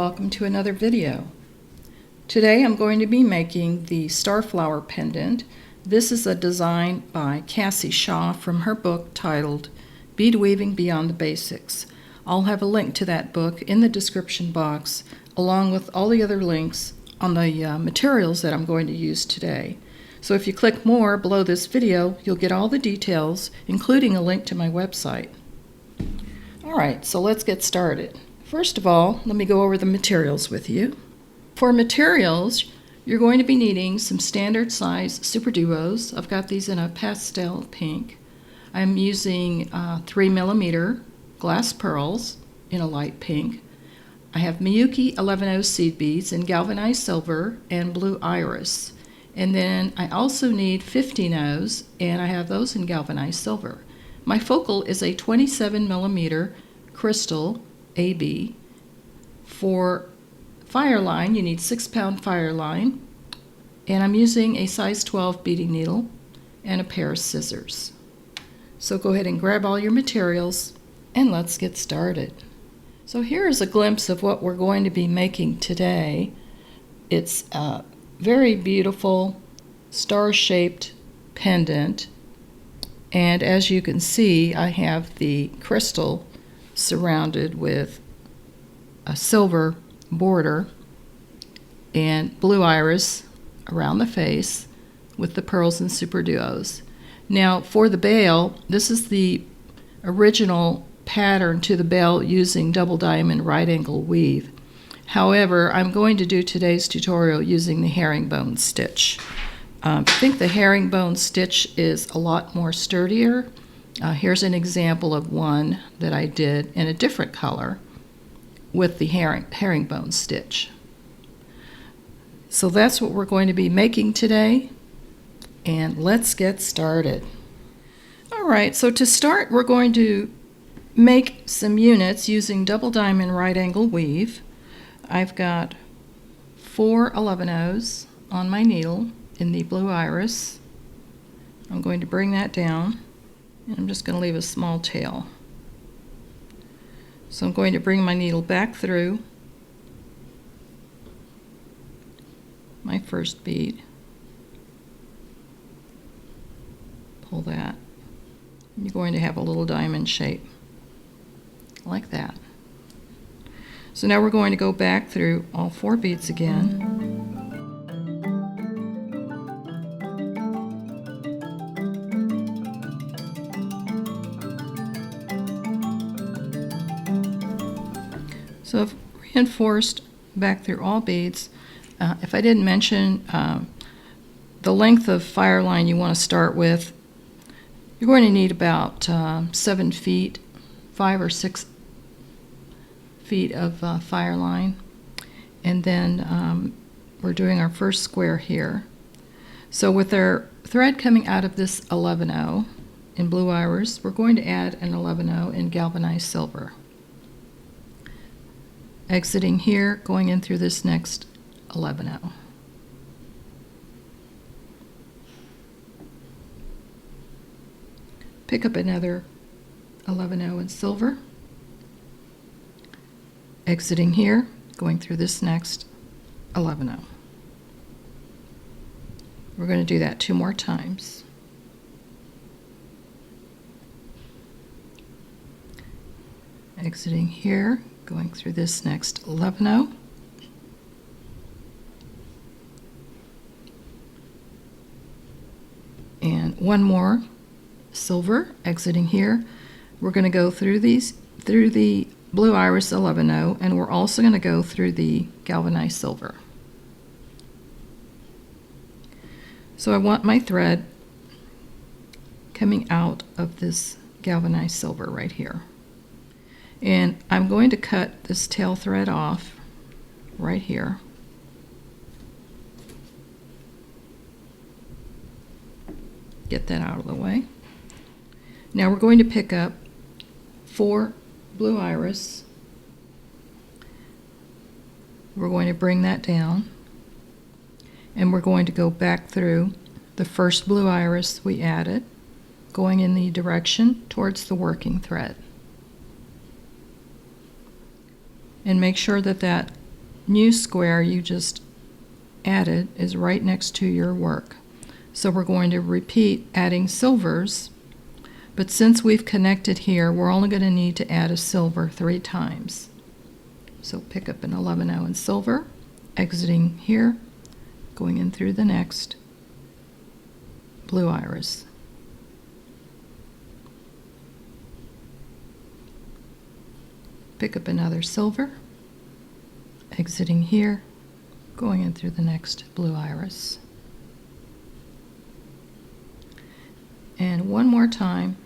welcome to another video. Today I'm going to be making the Starflower Pendant. This is a design by Kassie Shaw from her book titled Beadweaving Beyond the Basics. I'll have a link to that book in the description box along with all the other links on the materials that I'm going to use today. So if you click more below this video, you'll get all the details, including a link to my website. Alright, so let's get started. First of all, let me go over the materials with you. For materials, you're going to be needing some standard size SuperDuos. I've got these in a pastel pink. I'm using 3mm glass pearls in a light pink. I have Miyuki 11mm seed beads in galvanized silver and blue iris. And then I also need 15Os, and I have those in galvanized silver. My focal is a 27mm crystal AB. For fireline, you need 6-pound fireline, and I'm using a size 12 beading needle and a pair of scissors. So go ahead and grab all your materials and let's get started. So here is a glimpse of what we're going to be making today. It's a very beautiful star-shaped pendant, and as you can see, I have the crystal surrounded with a silver border and blue iris around the face with the pearls and SuperDuos. Now for the bail, this is the original pattern to the bail using double diamond right angle weave. However, I'm going to do today's tutorial using the herringbone stitch. I think the herringbone stitch is a lot more sturdier. Here's an example of one that I did in a different color with the herringbone stitch. So that's what we're going to be making today, and let's get started. Alright, so to start we're going to make some units using double diamond right angle weave. I've got 4 11Os on my needle in the blue iris. I'm going to bring that down, and I'm just going to leave a small tail. So I'm going to bring my needle back through my first bead, pull that, and you're going to have a little diamond shape like that. So now we're going to go back through all 4 beads again. So I've reinforced back through all beads. If I didn't mention the length of fire line you want to start with, you're going to need about 7 feet, 5 or 6 feet of fire line. And then we're doing our first square here. So with our thread coming out of this 11O in blue iris, we're going to add an 11O in galvanized silver. Exiting here, going in through this next 11O. Pick up another 11O in silver. Exiting here, going through this next 11O. We're going to do that 2 more times. Exiting here, going through this next 11O. And 1 more silver, exiting here. We're going to go through the blue iris 11O, and we're also going to go through the galvanized silver. So I want my thread coming out of this galvanized silver right here. And I'm going to cut this tail thread off right here. Get that out of the way. Now we're going to pick up 4 blue iris. We're going to bring that down, and we're going to go back through the first blue iris we added, going in the direction towards the working thread. And make sure that that new square you just added is right next to your work. So we're going to repeat adding silvers, but since we've connected here, we're only going to need to add a silver 3 times. So pick up an 11-0 in silver, exiting here, going in through the next blue iris. Pick up another silver, exiting here, going in through the next blue iris. And one more time,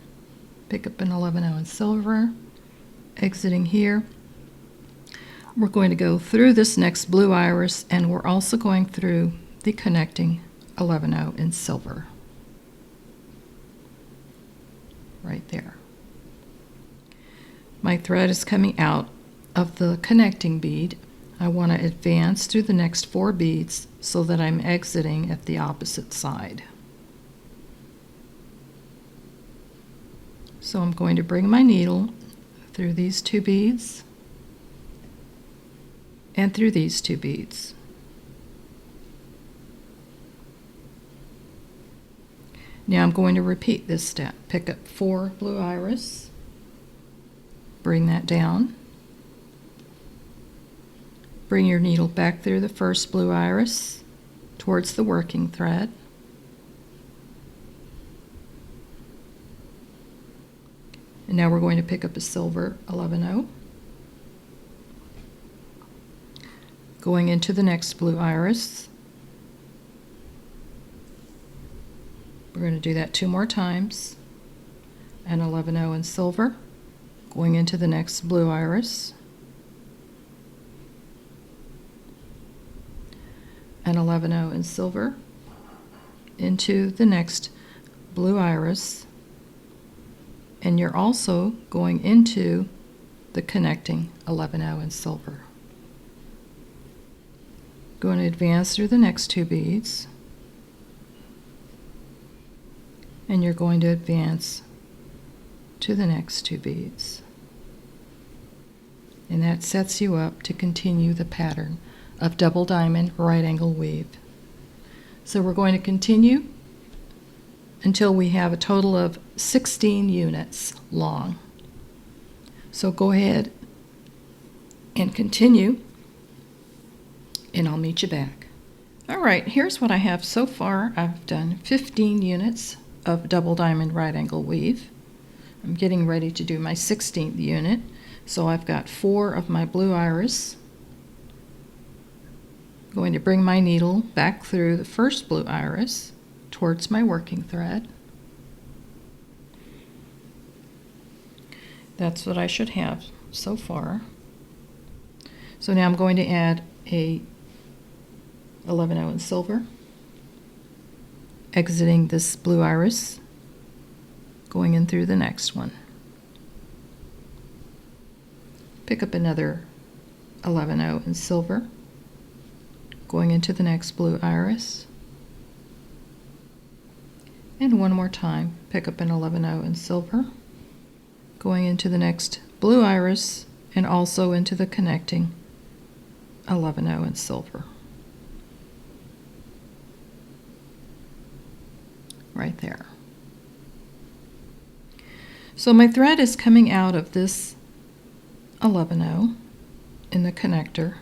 pick up an 11-0 in silver, exiting here. We're going to go through this next blue iris, and we're also going through the connecting 11-0 in silver. Right there. My thread is coming out of the connecting bead. I want to advance through the next 4 beads so that I'm exiting at the opposite side. So I'm going to bring my needle through these 2 beads and through these 2 beads. Now I'm going to repeat this step. Pick up 4 blue iris, bring that down, bring your needle back through the first blue iris towards the working thread, and now we're going to pick up a silver 11-0, going into the next blue iris. We're going to do that 2 more times, an 11-0 in silver, going into the next blue iris, an 11-0 in silver, into the next blue iris, and you're also going into the connecting 11-0 in silver. Going to advance through the next 2 beads, and you're going to advance to the next 2 beads. And that sets you up to continue the pattern of double diamond right angle weave. So we're going to continue until we have a total of 16 units long. So go ahead and continue, and I'll meet you back. All right, here's what I have so far. I've done 15 units of double diamond right angle weave. I'm getting ready to do my 16th unit. So I've got 4 of my blue iris. I'm going to bring my needle back through the first blue iris towards my working thread. That's what I should have so far. So now I'm going to add a 11-0 in silver, exiting this blue iris, going in through the next one. Pick up another 11-0 in silver, going into the next blue iris, and one more time, pick up an 11-0 in silver, going into the next blue iris, and also into the connecting 11-0 in silver. Right there. So my thread is coming out of this 11-0 in the connector,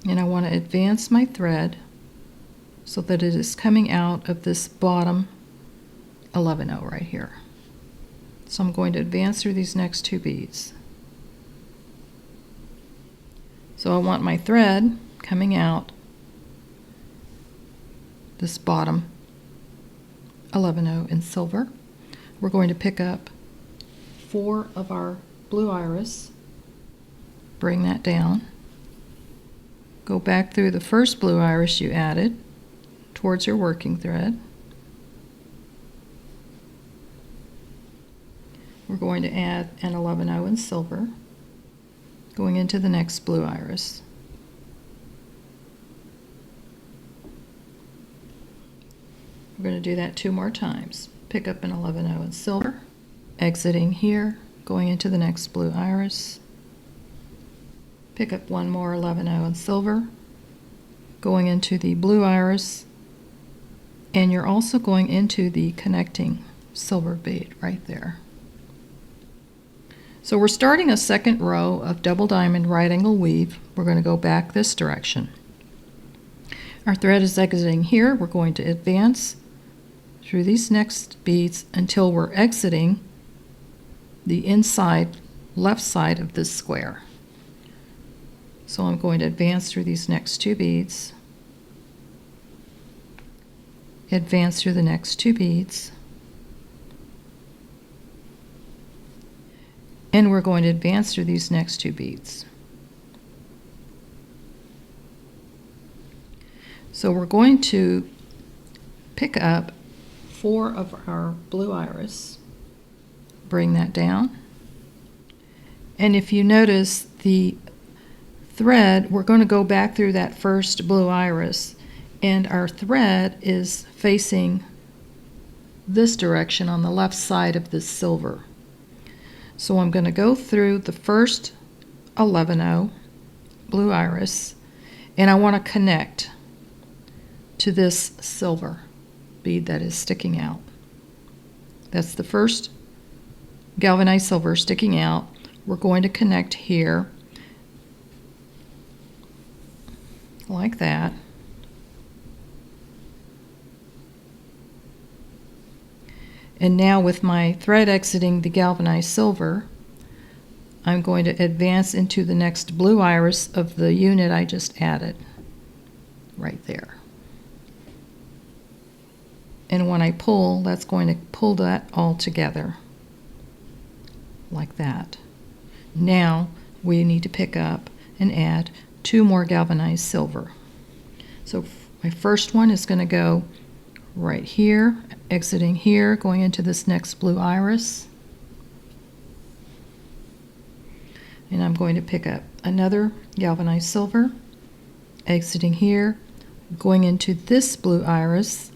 and I want to advance my thread so that it is coming out of this bottom 11-0 right here. So I'm going to advance through these next 2 beads. So I want my thread coming out this bottom 11-0 in silver. We're going to pick up 4 of our blue iris, bring that down, go back through the first blue iris you added towards your working thread. We're going to add an 11-0 in silver, going into the next blue iris. We're going to do that 2 more times. Pick up an 11-0 in silver, exiting here, going into the next blue iris, Pick up one more 11-0 in silver, going into the blue iris, and you're also going into the connecting silver bead right there. So we're starting a second row of double diamond right angle weave. We're going to go back this direction. Our thread is exiting here. We're going to advance through these next beads until we're exiting the inside left side of this square. So I'm going to advance through these next two beads, advance through the next two beads, and we're going to advance through these next two beads. So we're going to pick up 4 of our blue iris, bring that down, and if you notice the thread, we're going to go back through that first blue iris, and our thread is facing this direction on the left side of this silver. So I'm going to go through the first 11-0 blue iris, and I want to connect to this silver bead that is sticking out. That's the first galvanized silver sticking out. We're going to connect here like that. And now with my thread exiting the galvanized silver, I'm going to advance into the next blue iris of the unit I just added, right there. And when I pull, that's going to pull that all together, like that. Now we need to pick up and add 2 more galvanized silver. So my first one is going to go right here, exiting here, going into this next blue iris. And I'm going to pick up another galvanized silver, exiting here, going into this blue iris,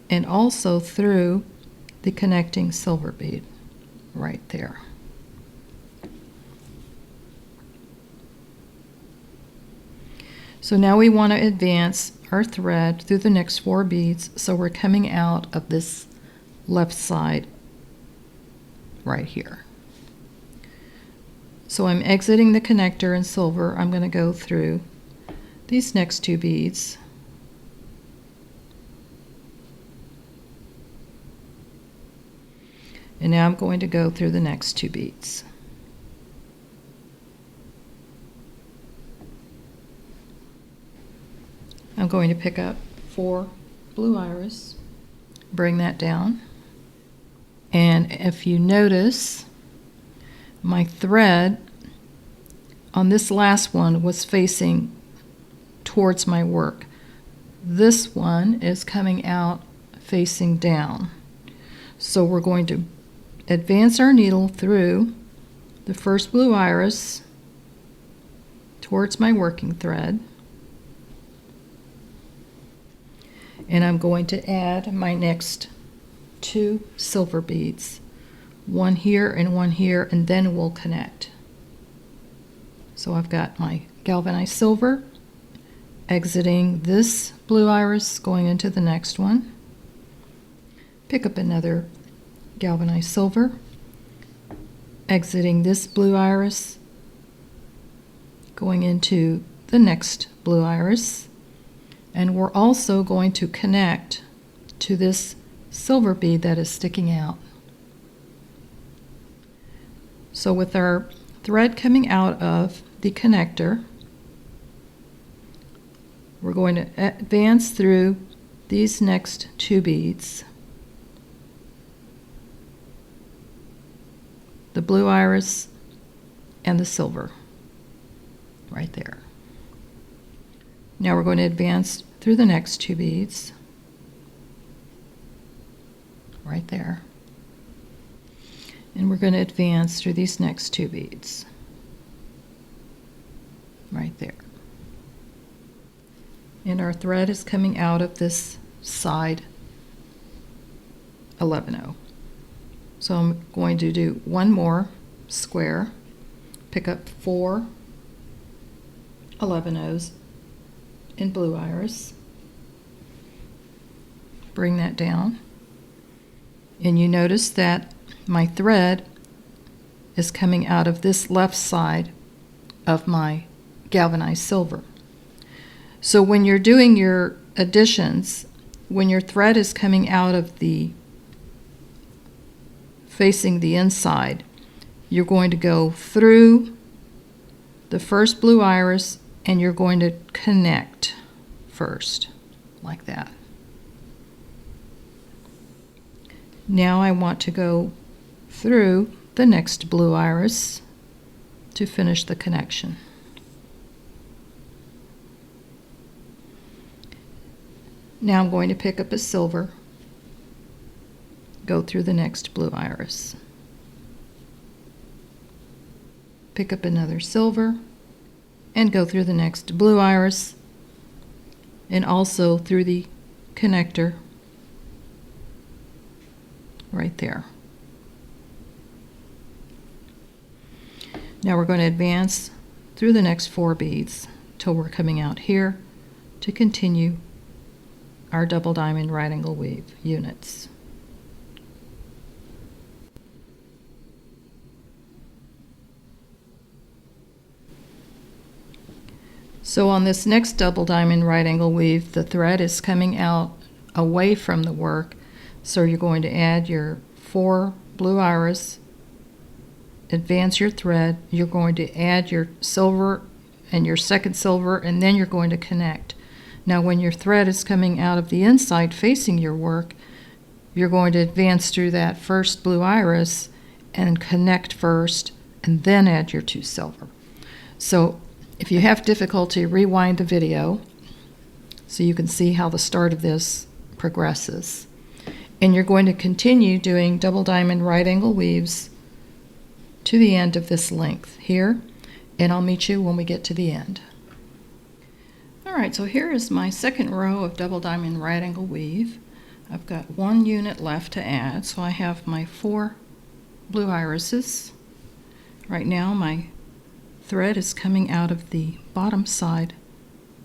and also through the connecting silver bead right there. So now we want to advance our thread through the next 4 beads, so we're coming out of this left side right here. So I'm exiting the connector in silver. I'm going to go through these next 2 beads, and now I'm going to go through the next 2 beads. I'm going to pick up 4 blue iris, bring that down, and if you notice, my thread on this last one was facing towards my work. This one is coming out facing down. So we're going to advance our needle through the first blue iris towards my working thread, and I'm going to add my next 2 silver beads, one here and one here, and then we'll connect. So I've got my galvanized silver exiting this blue iris, going into the next one, pick up another galvanized silver, exiting this blue iris, going into the next blue iris, and we're also going to connect to this silver bead that is sticking out. So with our thread coming out of the connector, we're going to advance through these next 2 beads, the blue iris and the silver right there. Now we're going to advance through the next 2 beads right there, and we're going to advance through these next 2 beads right there. And our thread is coming out of this side 11-0. So I'm going to do one more square, pick up 4 11/0s in blue iris, bring that down, and you notice that my thread is coming out of this left side of my galvanized silver. So when you're doing your additions, when your thread is coming out of the facing the inside, you're going to go through the first blue iris and you're going to connect first, like that. Now I want to go through the next blue iris to finish the connection. Now I'm going to pick up a silver, go through the next blue iris, pick up another silver, and go through the next blue iris, and also through the connector right there. Now we're going to advance through the next 4 beads till we're coming out here to continue our double diamond right angle weave units. So on this next double diamond right angle weave, the thread is coming out away from the work, so you're going to add your 4 blue iris, advance your thread, you're going to add your silver and your second silver, and then you're going to connect. Now when your thread is coming out of the inside facing your work, you're going to advance through that first blue iris and connect first, and then add your 2 silver. So if you have difficulty, rewind the video so you can see how the start of this progresses. And you're going to continue doing double diamond right angle weaves to the end of this length here, and I'll meet you when we get to the end. Alright, so here is my second row of double diamond right angle weave. I've got 1 unit left to add, so I have my 4 blue irises. Right now my thread is coming out of the bottom side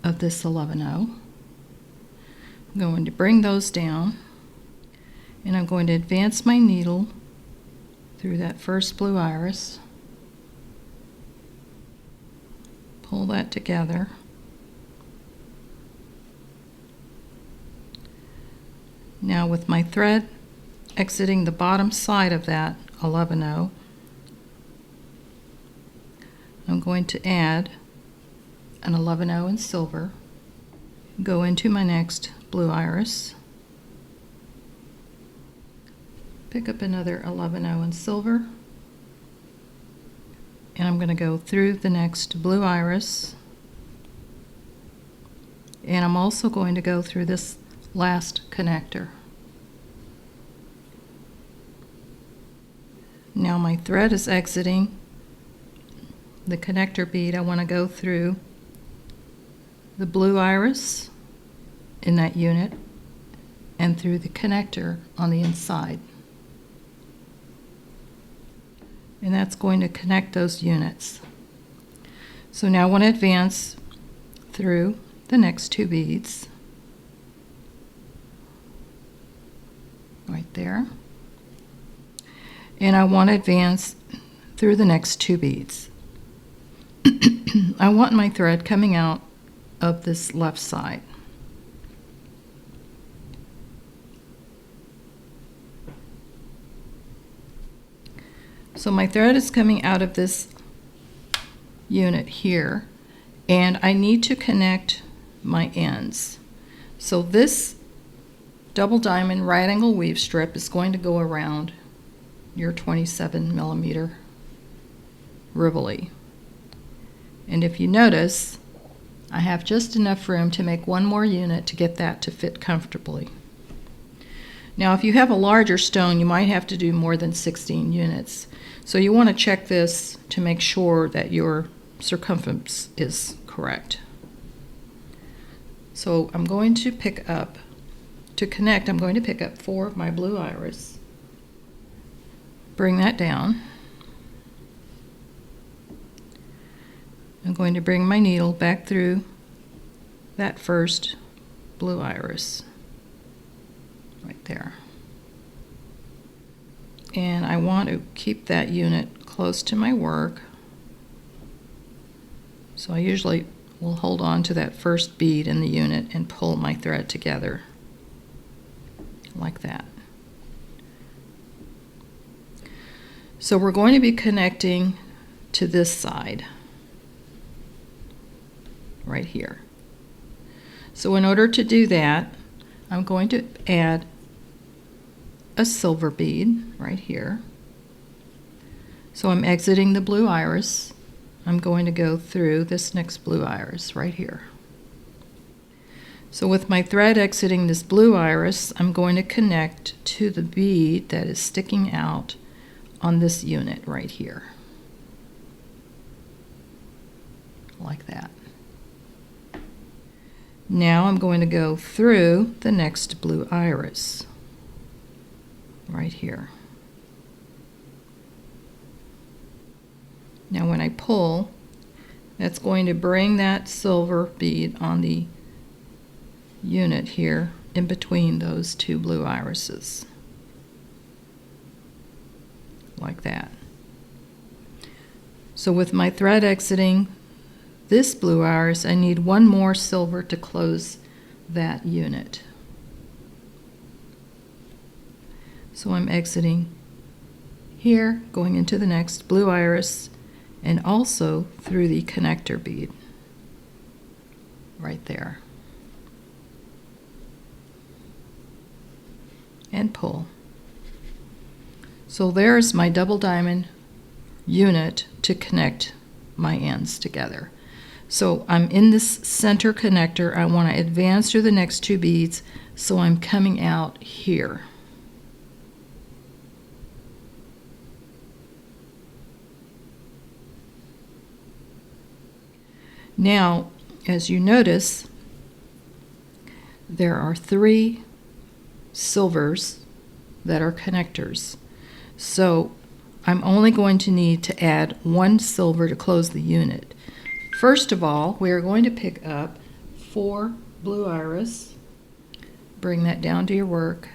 of this 11/0. I'm going to bring those down, and I'm going to advance my needle through that first blue iris, pull that together, now with my thread exiting the bottom side of that 11/0, I'm going to add an 11/0 in silver, go into my next blue iris, pick up another 11/0 in silver, and I'm going to go through the next blue iris, and I'm also going to go through this last connector. Now my thread is exiting the connector bead. I want to go through the blue iris in that unit and through the connector on the inside. And that's going to connect those units. So now I want to advance through the next 2 beads. Right there. And I want to advance through the next 2 beads. I want my thread coming out of this left side. So my thread is coming out of this unit here, and I need to connect my ends. So this double diamond right angle weave strip is going to go around your 27mm Rivoli. And if you notice, I have just enough room to make 1 more unit to get that to fit comfortably. Now if you have a larger stone, you might have to do more than 16 units. So you want to check this to make sure that your circumference is correct. So I'm going to pick up, to connect, I'm going to pick up 4 of my blue iris. bring that down. I'm going to bring my needle back through that first blue iris right there. And I want to keep that unit close to my work. So I usually will hold on to that first bead in the unit and pull my thread together like that. So we're going to be connecting to this side right here. So in order to do that, I'm going to add a silver bead right here. So I'm exiting the blue iris. I'm going to go through this next blue iris right here. So with my thread exiting this blue iris, I'm going to connect to the bead that is sticking out on this unit right here, like that. Now I'm going to go through the next blue iris right here. Now when I pull, that's going to bring that silver bead on the unit here in between those two blue irises, like that. So with my thread exiting this blue iris, I need one more silver to close that unit. So I'm exiting here, going into the next blue iris, and also through the connector bead right there. And pull. So there's my double diamond unit to connect my ends together. So I'm in this center connector. I want to advance through the next two beads, so I'm coming out here. Now, as you notice, there are 3 silvers that are connectors. So I'm only going to need to add 1 silver to close the unit. First of all, we are going to pick up 4 blue iris, bring that down to your work.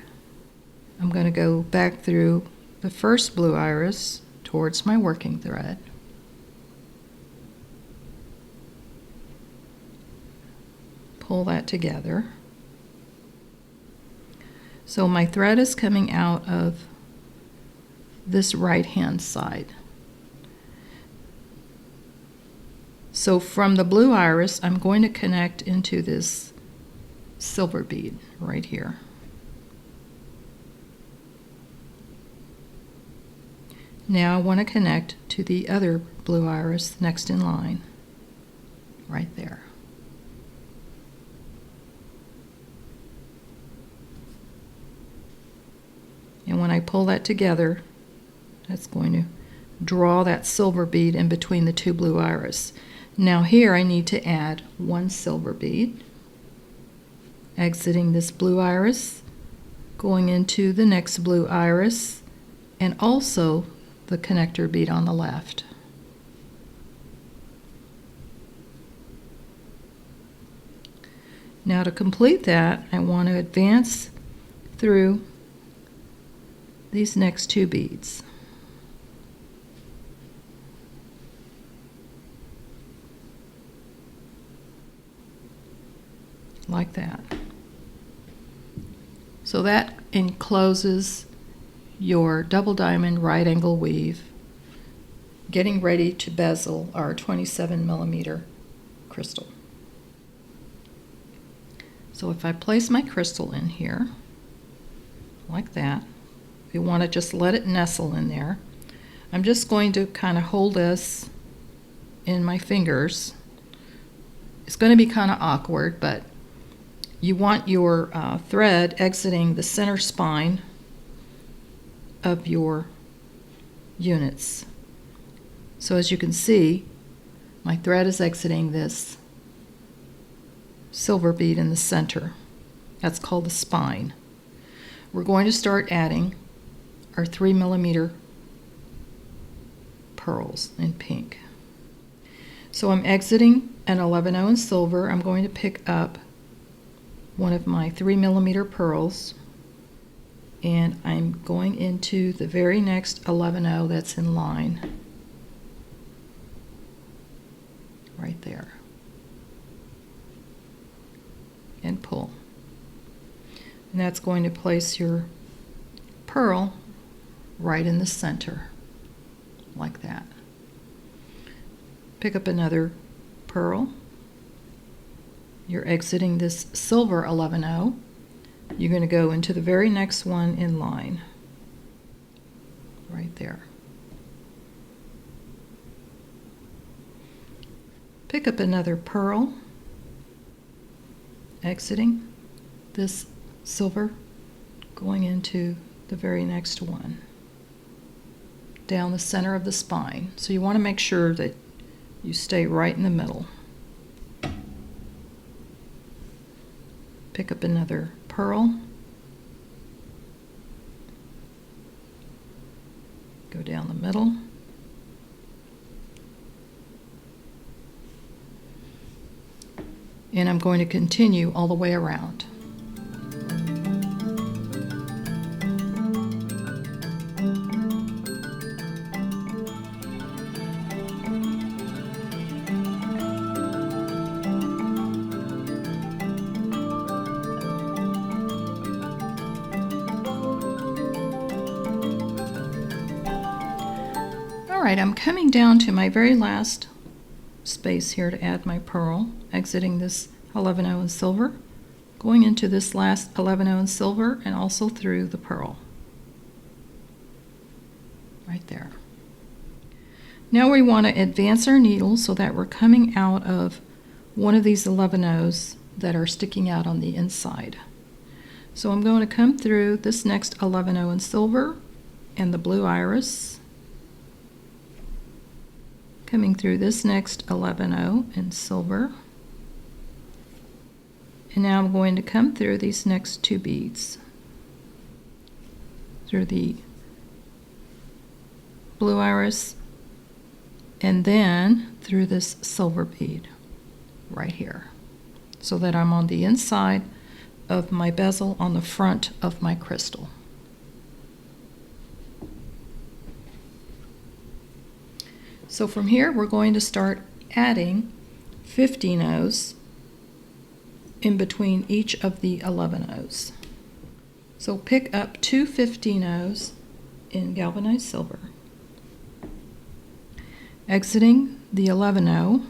I'm going to go back through the first blue iris towards my working thread. Pull that together. So my thread is coming out of this right hand side. So from the blue iris, I'm going to connect into this silver bead right here. Now I want to connect to the other blue iris next in line, right there. And when I pull that together, that's going to draw that silver bead in between the 2 blue iris. Now here I need to add 1 silver bead, exiting this blue iris, going into the next blue iris, and also the connector bead on the left. Now to complete that, I want to advance through these next 2 beads. Like that. So that encloses your double diamond right angle weave, getting ready to bezel our 27mm crystal. So if I place my crystal in here, like that, we want to just let it nestle in there. I'm just going to kind of hold this in my fingers. It's going to be kind of awkward, but you want your thread exiting the center spine of your units. So as you can see, my thread is exiting this silver bead in the center. That's called the spine. We're going to start adding our 3mm pearls in pink. So I'm exiting an 11/0 in silver. I'm going to pick up one of my 3mm pearls, and I'm going into the very next 11/0 that's in line, right there, and pull. And that's going to place your pearl right in the center, like that. Pick up another pearl. You're exiting this silver 11/0. You're going to go into the very next one in line, right there. Pick up another pearl, exiting this silver, going into the very next one, down the center of the spine. So you want to make sure that you stay right in the middle. Pick up another pearl, go down the middle, and I'm going to continue all the way around. Alright, I'm coming down to my very last space here to add my pearl, exiting this 11/0 in silver, going into this last 11/0 in silver, and also through the pearl. Right there. Now we want to advance our needle so that we're coming out of one of these 11/0s that are sticking out on the inside. So I'm going to come through this next 11/0 in silver and the blue iris, coming through this next 11/0 in silver, and now I'm going to come through these next two beads, through the blue iris and then through this silver bead right here, so that I'm on the inside of my bezel on the front of my crystal. So from here we're going to start adding 15/0s in between each of the 11/0s. So pick up two 15/0s in galvanized silver, exiting the 11/0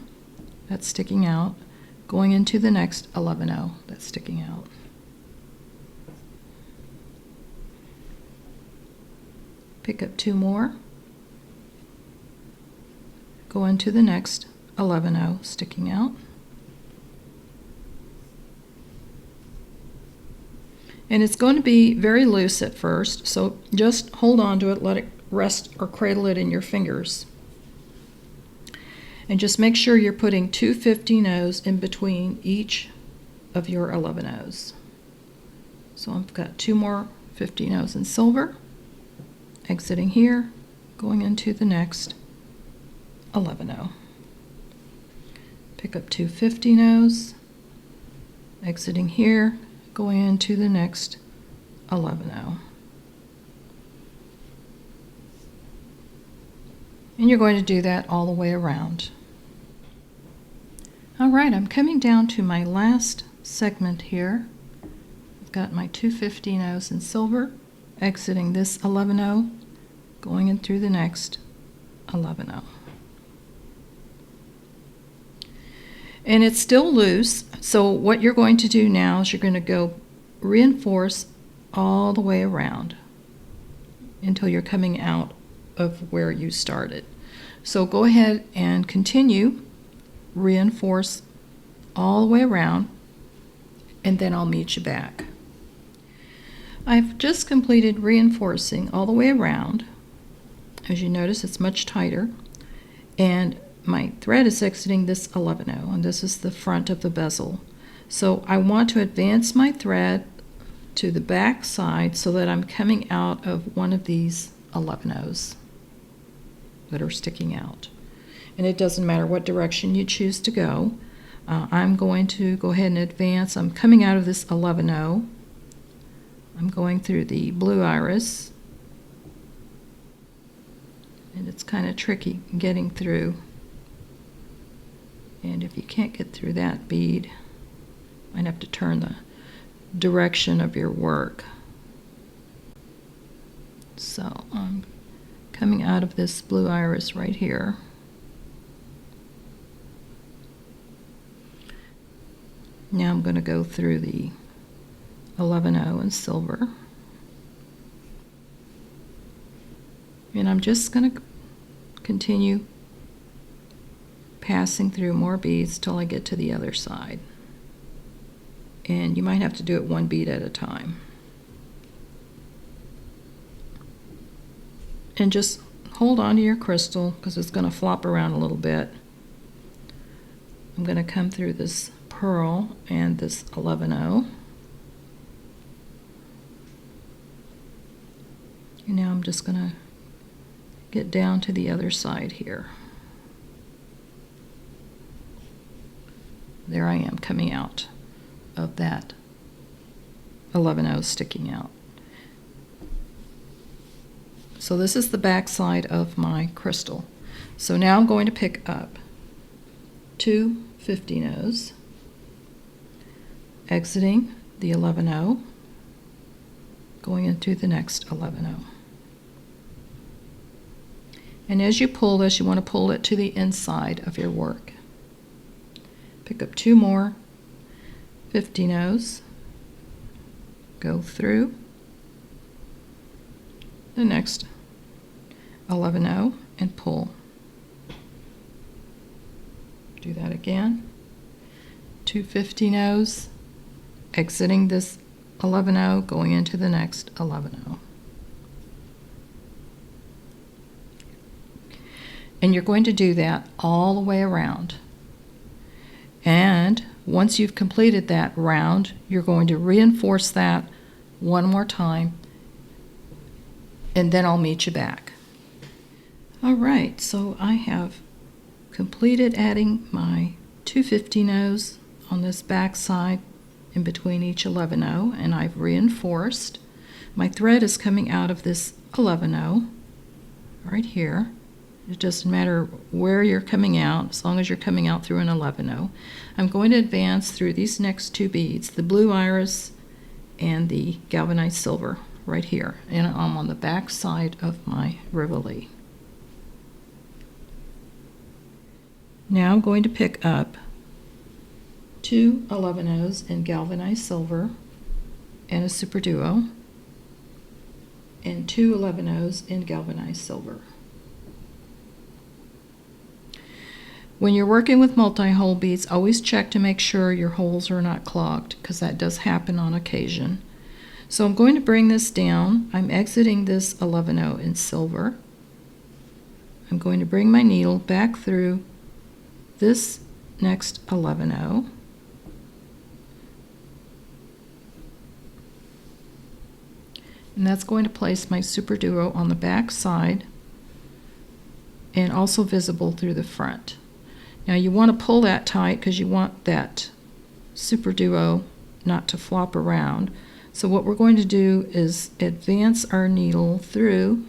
that's sticking out, going into the next 11/0 that's sticking out. Pick up two more, go into the next 11/0 sticking out, and it's going to be very loose at first, so just hold on to it, let it rest or cradle it in your fingers, and just make sure you're putting two 15/0s in between each of your 11/0s. So I've got two more 15/0s in silver, exiting here, going into the next 11/0. Pick up two 15/0s, exiting here, going into the next 11/0. And you're going to do that all the way around. Alright, I'm coming down to my last segment here. I've got my two 15/0s in silver, exiting this 11/0, going in through the next 11/0. And it's still loose, so what you're going to do now is you're going to go reinforce all the way around until you're coming out of where you started. So go ahead and continue, reinforce all the way around, and then I'll meet you back. I've just completed reinforcing all the way around. As you notice, it's much tighter, and my thread is exiting this 11/0, and this is the front of the bezel. So I want to advance my thread to the back side so that I'm coming out of one of these 11/0s. that are sticking out. And it doesn't matter what direction you choose to go. I'm going to go ahead and advance. I'm coming out of this 11-0. I'm going through the blue iris, and it's kind of tricky getting through. And if you can't get through that bead, you might have to turn the direction of your work. So I'm coming out of this blue iris right here. Now I'm going to go through the 11-0 in silver. And I'm just going to continue passing through more beads till I get to the other side. And you might have to do it one bead at a time. And just hold on to your crystal because it's going to flop around a little bit. I'm going to come through this pearl and this 11-0. And now I'm just going to get down to the other side here. There I am coming out of that 11-0 sticking out. So this is the back side of my crystal. So now I'm going to pick up 2 15-0s, exiting the 11-0, going into the next 11-0. And as you pull this, you want to pull it to the inside of your work. Pick up 2 more 15-0s, go through the next 11-0 and pull. Do that again. 2 15-0s, exiting this 11-0, going into the next 11-0. And you're going to do that all the way around. And once you've completed that round, you're going to reinforce that one more time, and then I'll meet you back. All right, so I have completed adding my 2 15-0s on this back side in between each 11-0, and I've reinforced. My thread is coming out of this 11-0 right here. It doesn't matter where you're coming out, as long as you're coming out through an 11-0. I'm going to advance through these next 2 beads, the blue iris and the galvanized silver right here, and I'm on the back side of my Rivoli. Now I'm going to pick up 2 11-0s in galvanized silver and a SuperDuo, and 2 11-0s in galvanized silver. When you're working with multi-hole beads, always check to make sure your holes are not clogged, because that does happen on occasion. So I'm going to bring this down. I'm exiting this 11-0 in silver. I'm going to bring my needle back through this next 11-0. And that's going to place my SuperDuo on the back side and also visible through the front. Now you want to pull that tight because you want that SuperDuo not to flop around. So what we're going to do is advance our needle through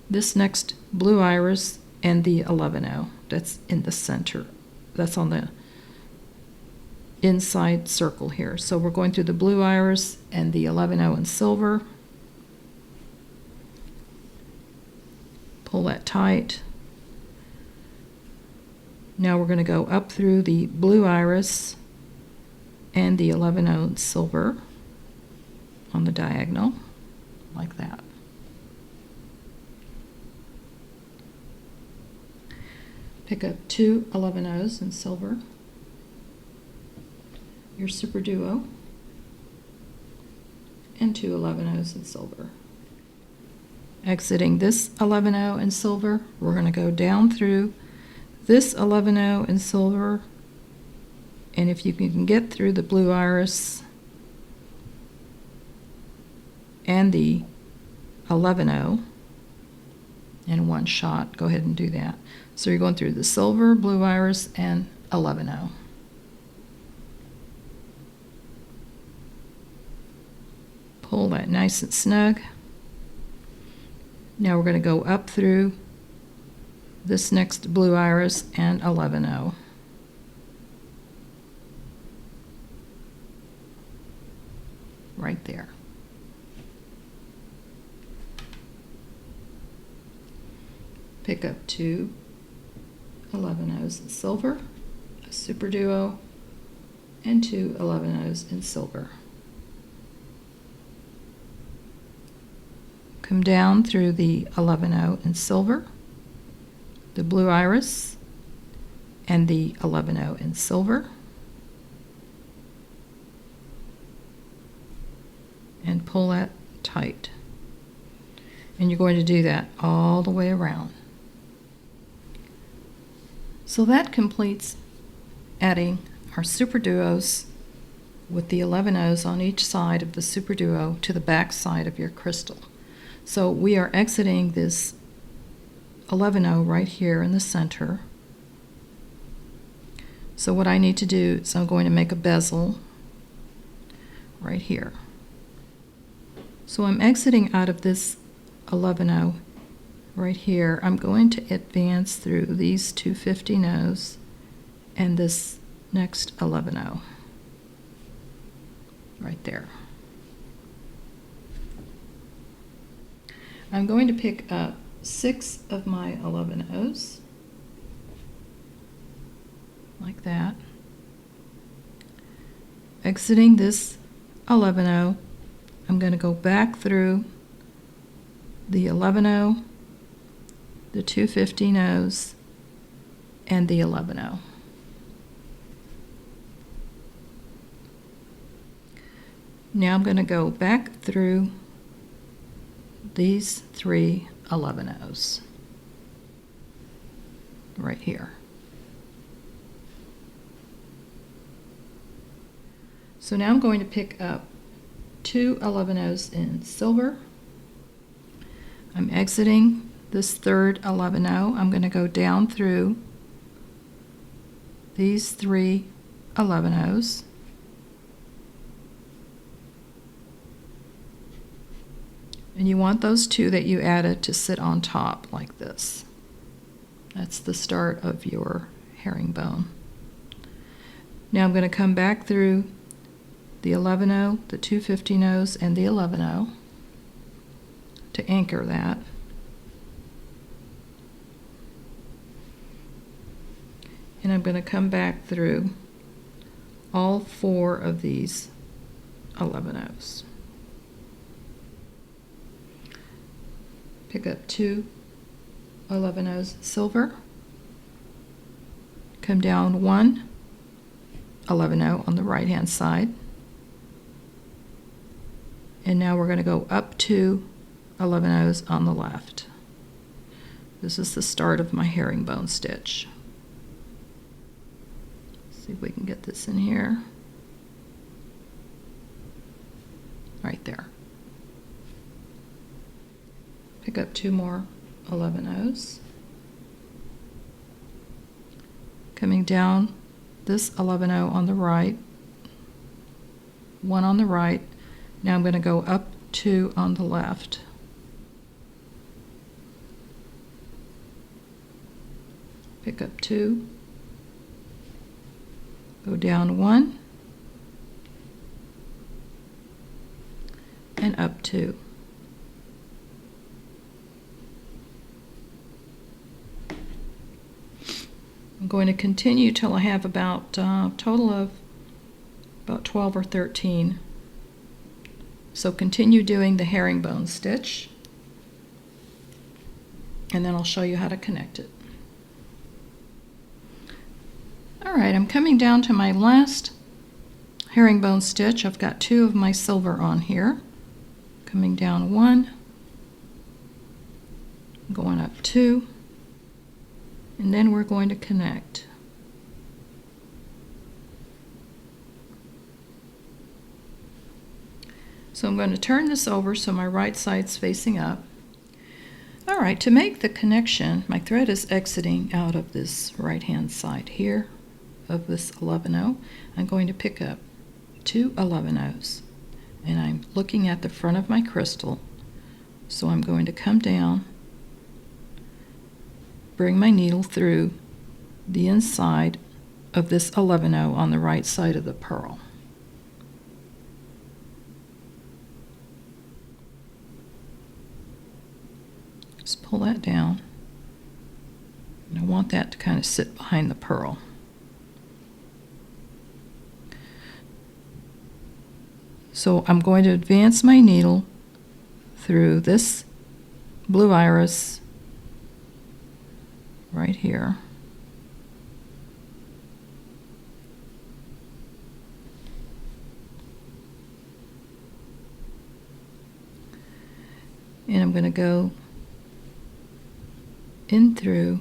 this next blue iris and the 11-0 that's in the center. That's on the inside circle here. So we're going through the blue iris and the 11-0 in silver. Pull that tight. Now we're going to go up through the blue iris and the 11-0 in silver on the diagonal, like that. Pick up 2 11-0s in silver, your SuperDuo, and 2 11-0s in silver. Exiting this 11-0 in silver, we're going to go down through this 11-0 in silver, and if you can get through the blue iris and the 11-0, in one shot. Go ahead and do that. So you're going through the silver, blue iris, and 11-0. Pull that nice and snug. Now we're going to go up through this next blue iris and 11-0. Right there. Pick up 2 11-0s in silver, a super duo, and 2 11-0s in silver. Come down through the 11-0 in silver, the blue iris, and the 11-0 in silver, and pull that tight. And you're going to do that all the way around. So that completes adding our super duos with the 11-0s on each side of the super duo to the back side of your crystal. So we are exiting this 11-0 right here in the center. So what I need to do is I'm going to make a bezel right here. So I'm exiting out of this 11-0 right here. I'm going to advance through these 2 50-0s and this next 11-0 right there. I'm going to pick up 6 of my 11-0s like that. Exiting this 11-0, I'm going to go back through the 11-0, the 2 50-0s, and the 11-0. Now I'm going to go back through these 3 11-0s right here. So now I'm going to pick up 2 11-0s in silver. I'm exiting this third 11-0. I'm going to go down through these 3 11-0s. And you want those 2 that you added to sit on top like this. That's the start of your herringbone. Now I'm going to come back through the 11-0, the 2 50-0s, and the 11-0 to anchor that. And I'm going to come back through all 4 of these 11-0s. Pick up 2 11-0s silver, come down 1 11-0 on the right hand side, and now we're going to go up 2 11-0s on the left. This is the start of my herringbone stitch. Let's see if we can get this in here. Right there. Pick up 2 more 11-0s. Coming down this 11-0 on the right, 1 on the right. Now I'm going to go up 2 on the left. Pick up 2, go down 1, and up 2. I'm going to continue till I have about a total of about 12 or 13. So continue doing the herringbone stitch, and then I'll show you how to connect it. All right, I'm coming down to my last herringbone stitch. I've got 2 of my silver on here. Coming down 1, going up 2, and then we're going to connect. So I'm going to turn this over so my right side's facing up. All right, to make the connection, my thread is exiting out of this right-hand side here of this 11-0. I'm going to pick up 2 11-0s, and I'm looking at the front of my crystal. So I'm going to come down, bring my needle through the inside of this 11-0 on the right side of the pearl. Just pull that down, and I want that to kind of sit behind the pearl. So I'm going to advance my needle through this blue iris right here. And I'm going to go in through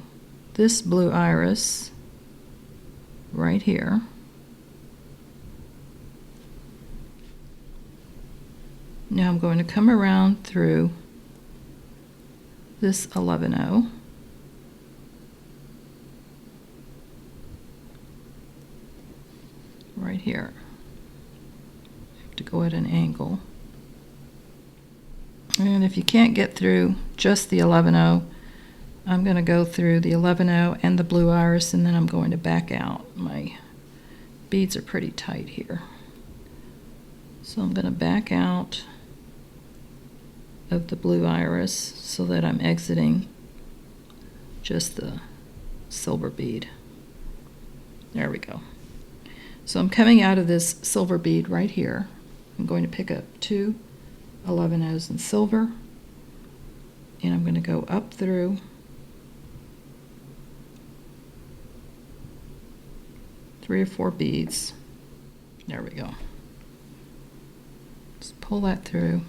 this blue iris right here. Now I'm going to come around through this 11-0. Right here. I have to go at an angle. And if you can't get through just the 11-0, I'm going to go through the 11-0 and the blue iris, and then I'm going to back out. My beads are pretty tight here. So I'm going to back out of the blue iris so that I'm exiting just the silver bead. There we go. So I'm coming out of this silver bead right here. I'm going to pick up 2 11-0s in silver, and I'm going to go up through three or four beads. There we go. Just pull that through.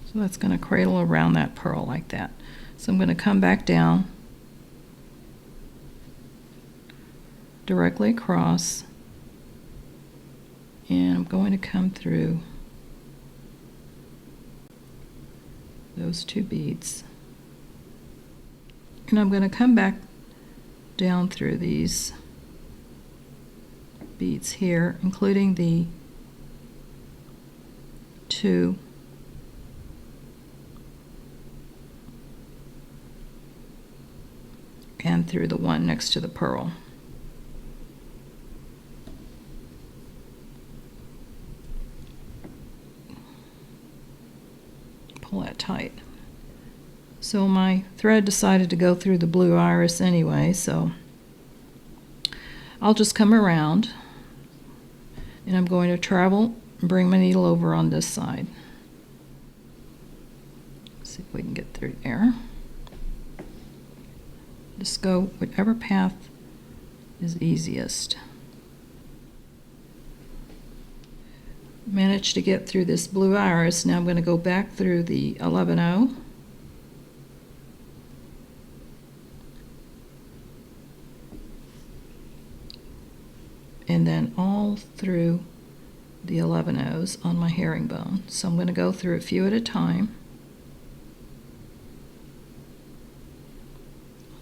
So that's going to cradle around that pearl like that. So I'm going to come back down directly across, and I'm going to come through those 2 beads, and I'm going to come back down through these beads here, including the 2 and through the one next to the pearl. Pull that tight. So my thread decided to go through the blue iris anyway, so I'll just come around, and I'm going to travel and bring my needle over on this side. See if we can get through there. Just go whichever path is easiest. Managed to get through this blue iris. Now I'm going to go back through the 11-0. And then all through the 11-0s on my herringbone. So I'm going to go through a few at a time,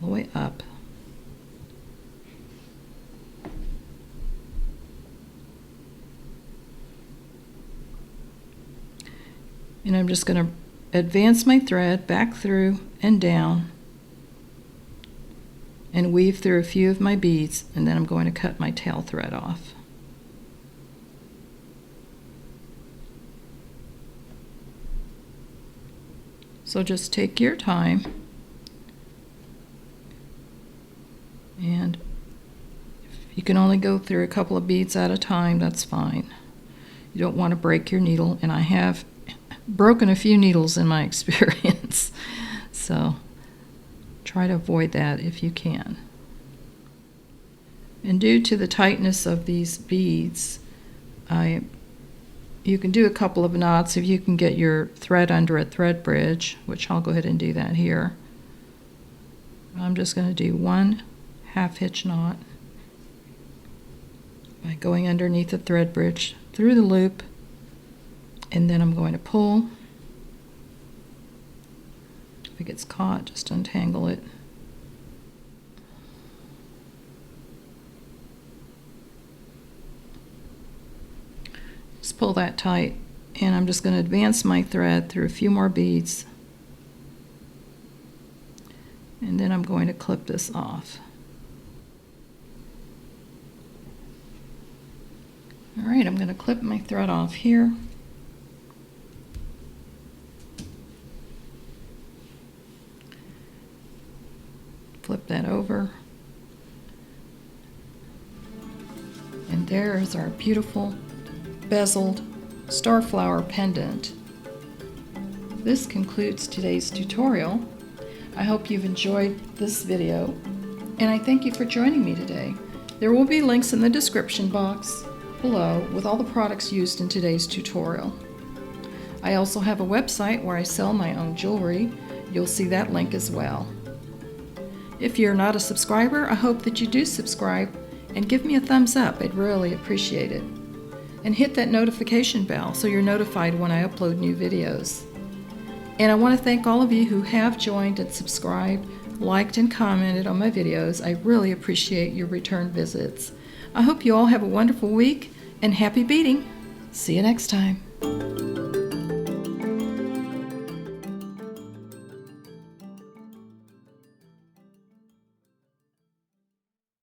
all the way up. And I'm just going to advance my thread back through and down and weave through a few of my beads, and then I'm going to cut my tail thread off. So just take your time, and if you can only go through a couple of beads at a time, that's fine. You don't want to break your needle, and I have broken a few needles in my experience, so try to avoid that if you can. And due to the tightness of these beads, you can do a couple of knots if you can get your thread under a thread bridge, which I'll go ahead and do that here. I'm just going to do 1 half hitch knot, by going underneath the thread bridge through the loop, and then I'm going to pull. If it gets caught, just untangle it. Just pull that tight, and I'm just going to advance my thread through a few more beads, and then I'm going to clip this off. All right, I'm going to clip my thread off here. Flip that over. And there is our beautiful bezeled Starflower pendant. This concludes today's tutorial. I hope you've enjoyed this video, and I thank you for joining me today. There will be links in the description box below with all the products used in today's tutorial. I also have a website where I sell my own jewelry. You'll see that link as well. If you're not a subscriber, I hope that you do subscribe and give me a thumbs up. I'd really appreciate it. And hit that notification bell so you're notified when I upload new videos. And I want to thank all of you who have joined and subscribed, liked and commented on my videos. I really appreciate your return visits. I hope you all have a wonderful week and happy beading. See you next time.